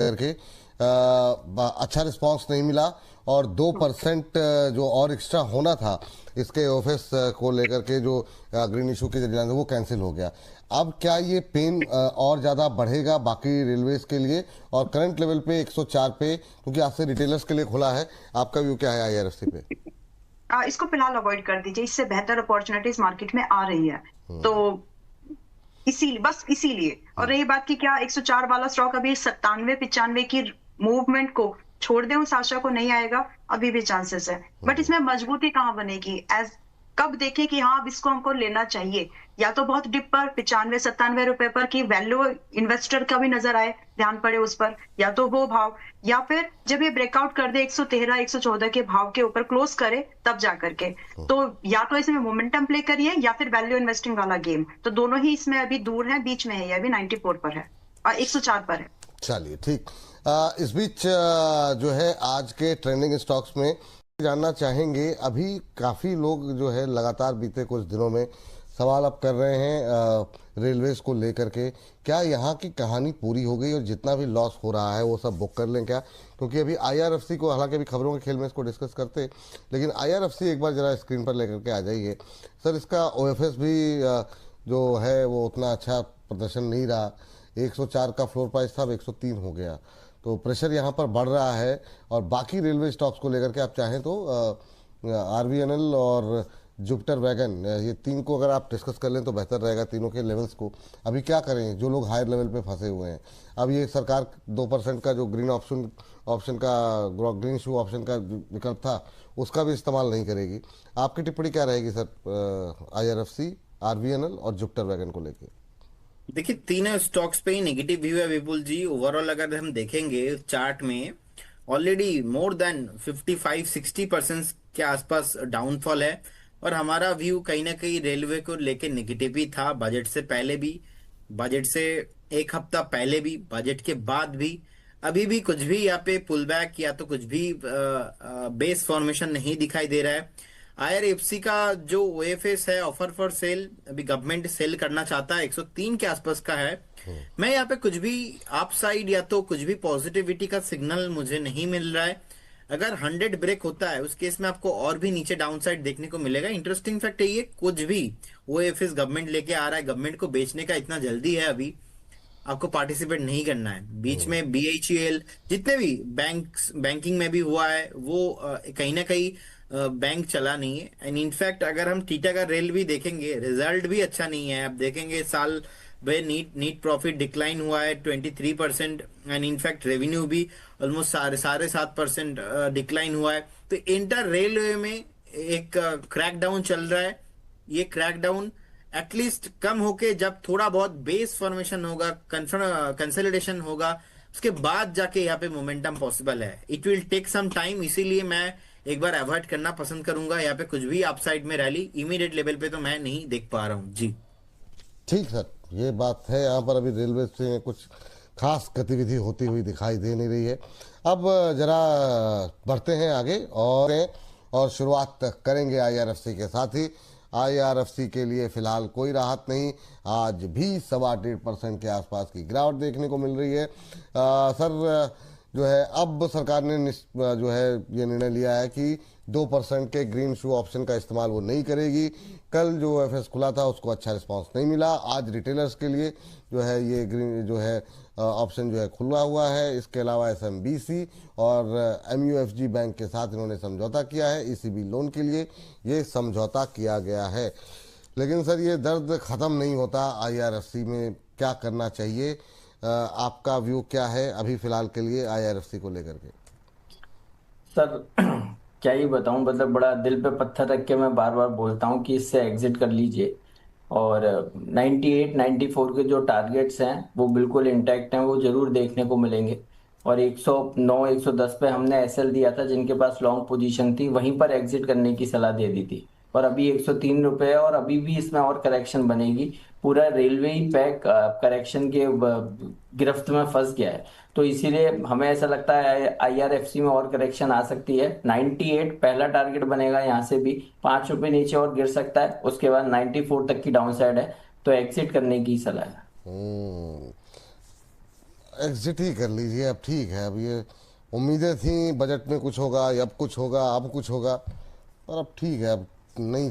करके अच्छा रिस्पांस नहीं मिला और 2% जो और एक्स्ट्रा होना था इसके ऑफिस को लेकर के जो ग्रीन इशू के डेडलाइन वो कैंसिल हो गया। अब क्या ये पेन और ज़्यादा बढ़ेगा बाकी रेलवेज के लिए? और करंट लेवल पे 104 पे, क्योंकि आज से रिटेलर्स के लिए खुला है, आपका व्यू क्या है आईआरएफसी पे? इसको फिलहाल अवॉइड कर दीजिए, इससे बेहतर अपॉर्चुनिटीज मार्केट में आ रही है। तो इसीलिए, बस इसीलिए। और रही बात की क्या 104 वाला स्टॉक अभी 97-95 की मूवमेंट को छोड़ दे, उस आशा को नहीं आएगा, अभी भी चांसेस है। बट इसमें मजबूती कहाँ बनेगी? एज कब देखें कि हाँ अब इसको हमको लेना चाहिए? या तो बहुत डिप पर 95-97 रुपए पर की वैल्यू इन्वेस्टर का भी नजर आए, ध्यान पड़े उस पर, या तो वो भाव, या फिर जब ये ब्रेकआउट कर दे 113-114 के भाव के ऊपर क्लोज करे तब जा करके। तो या तो इसमें मोमेंटम प्ले करिए या फिर वैल्यू इन्वेस्टिंग वाला गेम, तो दोनों ही इसमें अभी दूर है, बीच में है। ये अभी 94 पर है और 104 पर है। चलिए ठीक। इस बीच जो है आज के ट्रेंडिंग स्टॉक्स में जानना चाहेंगे, अभी काफ़ी लोग जो है लगातार बीते कुछ दिनों में सवाल अब कर रहे हैं रेलवेज को लेकर के, क्या यहाँ की कहानी पूरी हो गई और जितना भी लॉस हो रहा है वो सब बुक कर लें क्या? क्योंकि अभी आईआरएफसी को, हालांकि अभी खबरों के खेल में इसको डिस्कस करते, लेकिन आईआरएफसी एक बार जरा स्क्रीन पर लेकर के आ जाइए सर। इसका ओएफएस भी जो है वो उतना अच्छा प्रदर्शन नहीं रहा। 104 का फ्लोर प्राइस था, अब 103 हो गया, तो प्रेशर यहाँ पर बढ़ रहा है। और बाकी रेलवे स्टॉक्स को लेकर के आप चाहें तो आरवीएनएल और जुपिटर वैगन, ये तीन को अगर आप डिस्कस कर लें तो बेहतर रहेगा, तीनों के लेवल्स को। अभी क्या करें जो लोग हायर लेवल पे फंसे हुए हैं? अब ये सरकार 2% का जो ऑप्शन का ग्रीन शू ऑप्शन का विकल्प था उसका भी इस्तेमाल नहीं करेगी। आपकी टिप्पणी क्या रहेगी सर आईआरएफसी, आरवीएनएल और जुपिटर वैगन को लेकर? देखिए, तीनों स्टॉक्स पे ही नेगेटिव व्यू है विपुल जी। ओवरऑल अगर हम देखेंगे चार्ट में, ऑलरेडी मोर देन 55-60% के आसपास डाउनफॉल है। और हमारा व्यू कहीं ना कहीं रेलवे को लेके नेगेटिव ही था, बजट से पहले भी, बजट से एक हफ्ता पहले भी, बजट के बाद भी। अभी भी कुछ भी यहाँ पे पुल बैक या तो कुछ भी बेस फॉर्मेशन नहीं दिखाई दे रहा है। आईआरएफसी का जो ओएफएस है, ऑफर फॉर सेल, अभी गवर्नमेंट सेल करना चाहता है, 103 के आसपास का है। मैं यहाँ पे कुछ भी अप साइड या तो कुछ भी पॉजिटिविटी का सिग्नल मुझे नहीं मिल रहा है। अगर 100 ब्रेक होता है उस केस में आपको और भी नीचे डाउन साइड देखने को मिलेगा। इंटरेस्टिंग फैक्ट है ये, कुछ भी ओएफएस गवर्नमेंट लेके आ रहा है, गवर्नमेंट को बेचने का इतना जल्दी है, अभी आपको पार्टिसिपेट नहीं करना है। बीच में बीएचईएल जितने भी बैंकिंग में भी हुआ है वो कहीं ना कहीं बैंक चला नहीं है। एंड इनफैक्ट अगर हम टीटा का रेल भी देखेंगे, रिजल्ट भी अच्छा नहीं है। आप देखेंगे साल भाई नीट प्रॉफिट डिक्लाइन हुआ है 23%। एंड इनफैक्ट रेवेन्यू भी ऑलमोस्ट साढ़े 7% डिक्लाइन हुआ है। तो इंटर रेलवे में एक क्रैकडाउन चल रहा है। ये क्रैकडाउन एटलीस्ट कम होके जब थोड़ा बहुत बेस फॉर्मेशन होगा, कंसोलिडेशन होगा, उसके बाद जाके यहाँ पे मोमेंटम पॉसिबल है। It will take some time, इसीलिए मैं एक बार अवॉइड करना पसंद करूंगा। यहाँ पे कुछ भी अपसाइड में रैली इमीडिएट लेवल पे तो मैं नहीं देख पा रहा हूँ जी। ठीक सर, ये बात है। यहाँ पर अभी रेलवे से कुछ खास गतिविधि होती हुई दिखाई दे नहीं रही है। अब जरा बढ़ते हैं आगे और शुरुआत करेंगे आईआरएफसी के साथ ही। आईआरएफसी के लिए फिलहाल कोई राहत नहीं, आज भी 1.25% के आसपास की गिरावट देखने को मिल रही है। सर जो है अब सरकार ने जो है ये निर्णय लिया है कि 2% के ग्रीन शू ऑप्शन का इस्तेमाल वो नहीं करेगी। कल जो एफएस खुला था उसको अच्छा रिस्पांस नहीं मिला। आज रिटेलर्स के लिए जो है ये ग्रीन जो है ऑप्शन जो है खुला हुआ है। इसके अलावा एसएमबीसी और एमयूएफजी बैंक के साथ इन्होंने समझौता किया है, ईसीबी लोन के लिए ये समझौता किया गया है। लेकिन सर ये दर्द ख़त्म नहीं होता। आईआरएफसी में क्या करना चाहिए? आपका व्यू क्या है अभी फिलहाल के लिए आईआरएफसी को लेकर के? सर क्या ही बताऊं, मतलब बड़ा दिल पे पत्थर रख के मैं बार बार बोलता हूं कि इससे एग्जिट कर लीजिए। और 98 94 के जो टारगेट्स हैं वो बिल्कुल इंटैक्ट हैं, वो जरूर देखने को मिलेंगे। और 109 110 पे हमने एसएल दिया था, जिनके पास लॉन्ग पोजीशन थी वहीं पर एग्जिट करने की सलाह दे दी थी। और अभी 103 रुपए है और अभी भी इसमें और करेक्शन बनेगी। पूरा रेलवे ही पैक करेक्शन के गिरफ्त में फंस गया है। तो इसीलिए हमें ऐसा लगता है आईआरएफसी में और करेक्शन आ सकती है। 98 पहला टारगेट बनेगा, यहाँ से भी 5 रुपए नीचे और गिर सकता है। उसके बाद 94 तक की डाउन साइड है, तो एग्जिट करने की सलाह है। एग्जिट ही कर लीजिए अब, ठीक है। अब ये उम्मीदें थी बजट में कुछ होगा, अब कुछ होगा, अब कुछ होगा, पर अब ठीक है, अब नहीं